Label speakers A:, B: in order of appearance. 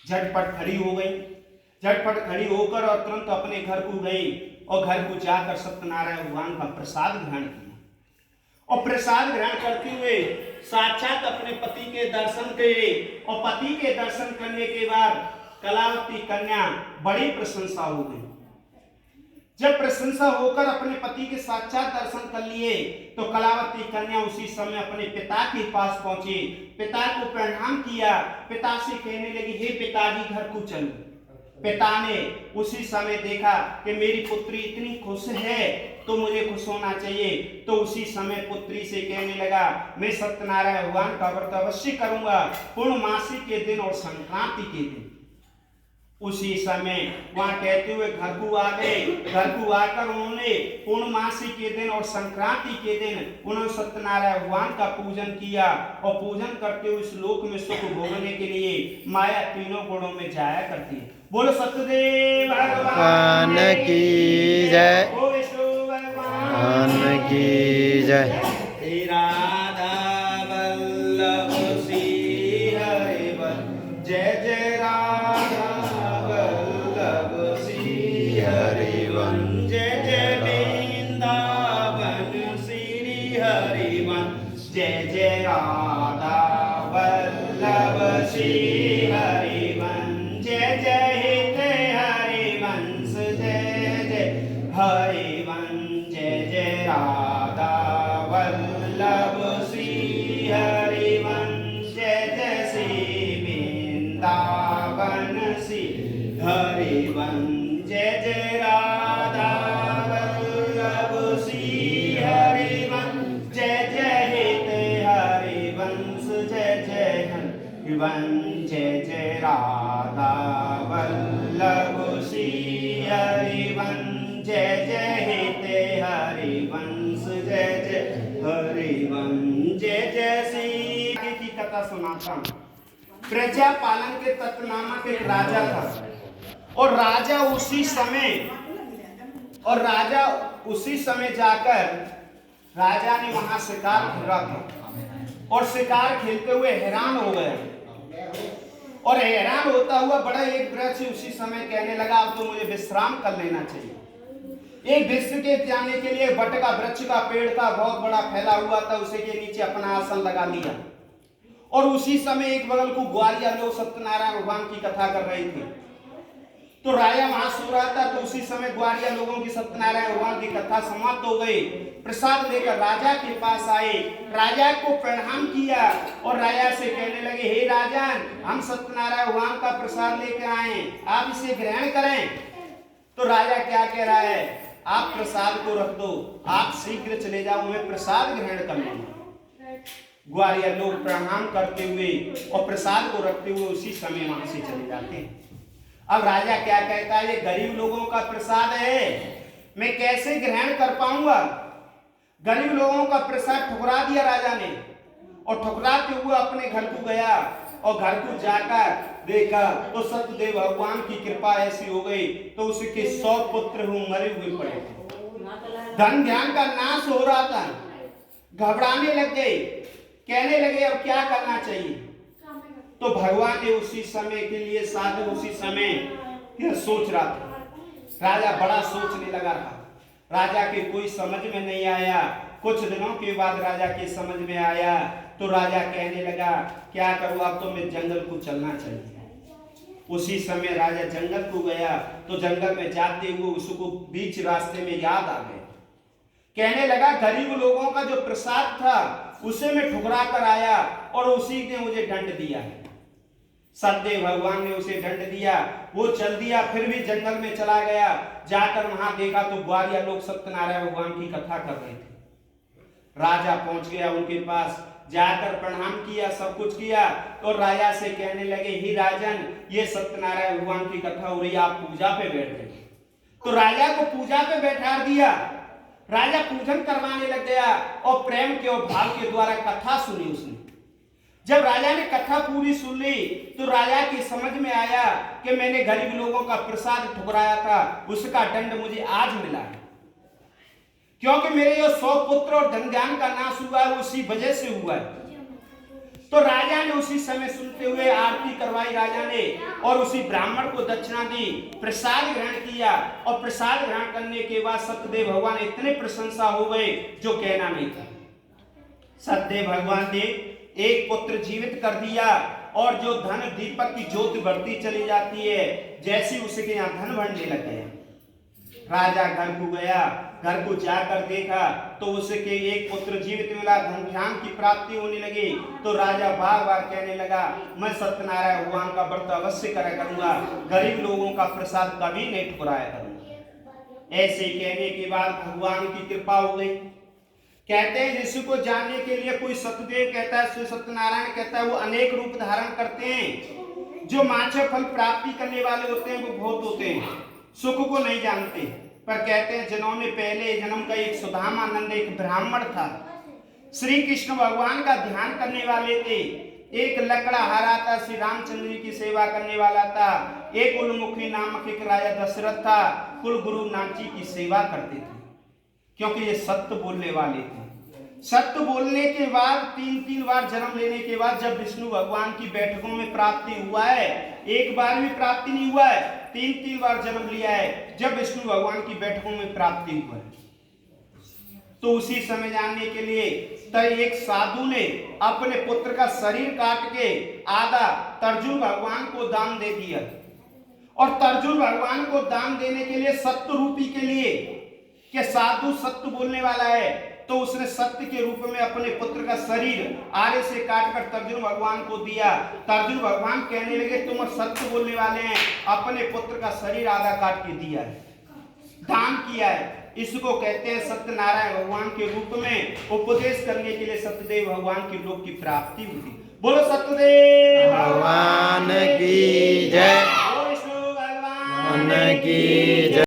A: झटपट खड़ी हो गई। झटपट खड़ी होकर और तुरंत अपने घर को गई और घर को जाकर सत्यनारायण भगवान का प्रसाद ग्रहण किया। और प्रसाद ग्रहण करते हुए साक्षात अपने पति के दर्शन किए। और पति के दर्शन करने के बाद कलावती कन्या बड़ी प्रशंसा हो गई। जब प्रशंसा होकर अपने पति के साक्षात दर्शन कर लिए तो कलावती कन्या उसी समय अपने पिता के पास पहुंची, पिता को प्रणाम किया, पिता से कहने लगी, हे पिताजी घर को चलो। पिता ने उसी समय देखा कि मेरी पुत्री इतनी खुश है तो मुझे खुश होना चाहिए। तो उसी समय पुत्री से कहने लगा, मैं सत्यनारायण भगवान का व्रत अवश्य करूंगा, पूर्णमासी के दिन और संक्रांति के दिन। उसी समय वहां कहते हुए घर को आ गए। घर को आकर उन्होंने पूर्णमासी के दिन और संक्रांति के दिन उन्होंने सत्यनारायण भगवान का पूजन किया। और पूजन करते हुए इस लोक में सुख भोगने के लिए माया तीनों गुणों में जाया करती है। बोलो सत्यदेव भगवान की जय, बोलो विष्णु भगवान की जय। राधा वल्लभ श्री हरि वल्लभ, जय जय राधा वल्लभ श्री हरि वल्लभ, जय जय वृंदावन श्री हरि वल्लभ, जय जय राधा वल्लभ श्री हरि वल्लभ, जय जय हरिवंश, जय जय हरिवंश, जय जय राधा वल्लभ श्री हरिवंश, जय जय श्री वृंदावन श्री हरिवंश, जय जय राधा वल्लभ श्री हरिवंश, जय जय हित हरिवंश, जय जय हरिवंश, जय जय राधा वल्लभ श्री हरिवंश, जय जय हित हरिवंश, जय जय हरिवंश, जय जय श्री। की कथा सुनाता हूं। प्रजा पालन के तत्व नामक एक राजा था और राजा उसी समय जाकर राजा ने वहां शिकार खेला था और शिकार खेलते हुए हैरान हो गया। और हैरान होता हुआ बड़ा एक वृक्ष उसी समय कहने लगा, अब तो मुझे विश्राम कर लेना चाहिए। एक वृक्ष के जाने के लिए बट का वृक्ष का पेड़ का बहुत बड़ा फैला हुआ था, उसी के नीचे अपना आसन लगा लिया। और उसी समय एक बगल को ग्वालिया लोग सत्यनारायण भगवान की कथा कर रहे थे। तो राजा वहां सो रहा था। तो उसी समय ग्वालिया लोगों की सत्यनारायण भगवान की कथा समाप्त हो गई। प्रसाद लेकर राजा के पास आए, राजा को प्रणाम किया और राजा से कहने लगे, हे राजन, हम सत्यनारायण भगवान का प्रसाद लेकर आए, आप इसे ग्रहण करें। तो राजा क्या कह रहा है, आप प्रसाद को रख दो, आप शीघ्र चले जाओ, मैं प्रसाद ग्रहण कर लूंगा। ग्वालिया लोग प्रणाम करते हुए और प्रसाद को रखते हुए उसी समय वहां से चले जाते हैं। अब राजा क्या कहता है, ये गरीब लोगों का प्रसाद है, मैं कैसे ग्रहण कर पाऊंगा। गरीब लोगों का प्रसाद ठुकरा दिया राजा ने और ठुकराते हुए अपने घर को गया और घर को जाकर देखा तो सत्यदेव भगवान की कृपा ऐसी हो गई तो उसके 100 पुत्र मरे हुए पड़े थे। धन ध्यान का नाश हो रहा था, घबराने लग गए, कहने लगे अब क्या करना चाहिए। तो भगवान ने उसी समय के लिए साधु उसी समय यह सोच रहा था। राजा बड़ा सोचने लगा था, राजा के कोई समझ में नहीं आया। कुछ दिनों के बाद राजा के समझ में आया तो राजा कहने लगा, क्या करूं, अब तो मैं जंगल को चलना चाहिए। उसी समय राजा जंगल को गया तो जंगल में जाते हुए उसको बीच रास्ते में याद आ गया। कहने लगा, गरीब लोगों का जो प्रसाद था उसे मैं ठुकरा कर आया और उसी ने मुझे दंड दिया है। सत्यदेव भगवान ने उसे दंड दिया, वो चल दिया, फिर भी जंगल में चला गया। जाकर वहां देखा तो ग्वालिया लोग सत्यनारायण भगवान की कथा कर रहे थे। राजा पहुंच गया उनके पास, जाकर प्रणाम किया, सब कुछ किया। तो राजा से कहने लगे, ही राजन, ये सत्यनारायण भगवान की कथा हो रही है, आप पूजा पे बैठ गए। तो राजा को पूजा पे बैठा दिया। राजा पूजन करवाने लग गया और प्रेम के और भाव के द्वारा कथा सुनी उसने। जब राजा ने कथा पूरी सुन ली तो राजा की समझ में आया कि मैंने गरीब लोगों का प्रसाद ठुकराया था, उसका दंड मुझे आज मिला है, क्योंकि मेरे ये 100 पुत्र और धन ध्यान का नाश हुआ है, उसी वजह से हुआ है। तो राजा ने उसी समय सुनते हुए आरती करवाई राजा ने, और उसी ब्राह्मण को दक्षिणा दी, प्रसाद ग्रहण किया, और प्रसाद ग्रहण करने के बाद सत्यदेव भगवान इतने प्रशंसा हो गए जो कहना नहीं था। सत्यदेव भगवान ने एक पुत्र जीवित कर दिया, और जो धन दीपक की ज्योति बढ़ती चली जाती है, जैसे उसके यहाँ धन बढ़ने लग गया। राजा घर को गया, घर को जाकर देखा तो उसके एक पुत्र जीवित मिला, धन धाम की प्राप्ति होने लगी। तो राजा बार बार कहने लगा, मैं सत्यनारायण भगवान का व्रत अवश्य करा करूंगा, गरीब लोगों का प्रसाद कभी नहीं ठुकराया करूंगा। ऐसे कहने के बाद भगवान की कृपा हो गई। कहते हैं जिसको जानने के लिए कोई सत्यदेव कहता है, श्री सत्यनारायण कहता है, वो अनेक रूप धारण करते हैं। जो माछा फल प्राप्ति करने वाले होते हैं वो बहुत होते हैं, सुख को नहीं जानते। पर कहते हैं जिन्होंने पहले जन्म का एक सुदामानंद एक ब्राह्मण था, श्री कृष्ण भगवान का ध्यान करने वाले थे। एक लकड़हारा था, श्री रामचंद्र जी की सेवा करने वाला था। एक उलमुखी नामक एक राजा दशरथ था, कुल गुरु नाथ जी की सेवा करते थे, क्योंकि ये सत्य बोलने वाले थे। सत्य बोलने के बाद तीन बार जन्म लेने के बाद जब विष्णु भगवान की बैठकों में प्राप्ति हुआ है, एक बार भी प्राप्ति नहीं हुआ है, तीन बार जन्म लिया है जब विष्णु भगवान की बैठकों में प्राप्ति हुआ है। तो उसी समय जानने के लिए एक साधु ने अपने पुत्र का शरीर काट के आधा तर्जुन भगवान को दान दे दिया, और तर्जुन भगवान को दान देने के लिए सत्य रूपी के लिए कि साधु सत्य बोलने वाला है, तो उसने सत्य के रूप में अपने पुत्र का शरीर आरे से काटकर तर्जुन भगवान को दिया। तर्जुन भगवान कहने लगे तुम सत्य बोलने वाले हैं, अपने पुत्र का शरीर आधा काट के दिया है, दान किया है। इसको कहते हैं सत्यनारायण भगवान के रूप में उपदेश करने के लिए सत्यदेव भगवान के लोक की प्राप्ति हुई। बोलो सत्यदेव
B: भगवान की जय।
A: बोलो विष्णु भगवान
B: की जय।